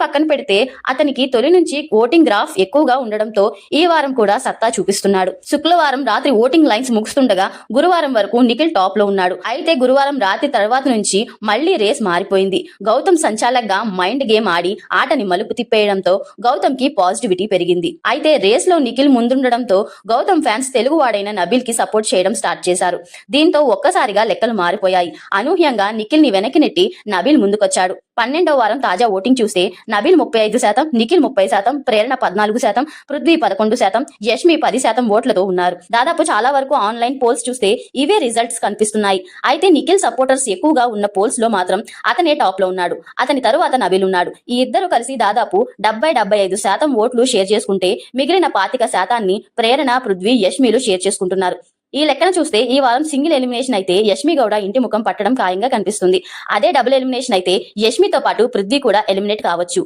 పక్కన పెడితే అతనికి తొలి నుంచి ఓటింగ్ గ్రాఫ్ ఎక్కువగా ఉండడంతో ఈ వారం కూడా సత్తా చూపిస్తున్నాడు. శుక్రవారం రాత్రి ఓటింగ్ లైన్స్ ముగుస్తుండగా గురువారం వరకు నిఖిల్ టాప్ లో ఉన్నాడు. అయితే గురువారం రాత్రి తర్వాత నుంచి మళ్లీ రేస్ మారిపోయింది. గౌతమ్ సంచాలక్గా మైండ్ గేమ్ ఆడి ఆటని మలుపు తిప్పేయడంతో గౌతమ్ కి పాజిటివిటీ పెరిగింది. అయితే రేస్ లో నిఖిల్ ముందుండడంతో గౌతమ్ ఫ్యాన్స్ తెలుగు వాడైన నబీల్ కి సపోర్ట్ చేయడం స్టార్ట్ చేశారు. దీంతో ఒక్కసారిగా లెక్కలు మారిపోయాయి. అనూహ్యంగా నిఖిల్ ని వెనక్కి నెట్టి నబీల్ ముందుకొచ్చాడు. 12వ వారం తాజా ఓటింగ్ చూస్తే నబీల్ 35%, నిఖిల్ 30%, ప్రేరణ 14%, పృథ్వీ 11%, యష్మి 10% ఓట్లతో ఉన్నారు. దాదాపు చాలా వరకు ఆన్లైన్ పోల్స్ చూస్తే ఇవే రిజల్ట్స్ కనిపిస్తున్నాయి. అయితే నిఖిల్ సపోర్టర్స్ ఎక్కువగా ఉన్న పోల్స్ లో మాత్రం అతనే టాప్ లో ఉన్నాడు. అతని తరువాత నబీల్ ఉన్నాడు. ఈ ఇద్దరు కలిసి దాదాపు 70-75% ఓట్లు షేర్ చేసుకుంటే మిగిలిన 25% ప్రేరణ, పృథ్వీ, యష్మిలు షేర్ చేసుకుంటున్నారు. ఈ లెక్కన చూస్తే ఈ వారం సింగిల్ ఎలిమినేషన్ అయితే యష్మి గౌడ ఇంటి ముఖం పట్టడం ఖాయంగా కనిపిస్తుంది. అదే డబుల్ ఎలిమినేషన్ అయితే యష్మితో పాటు పృథ్వీ కూడా ఎలిమినేట్ కావచ్చు.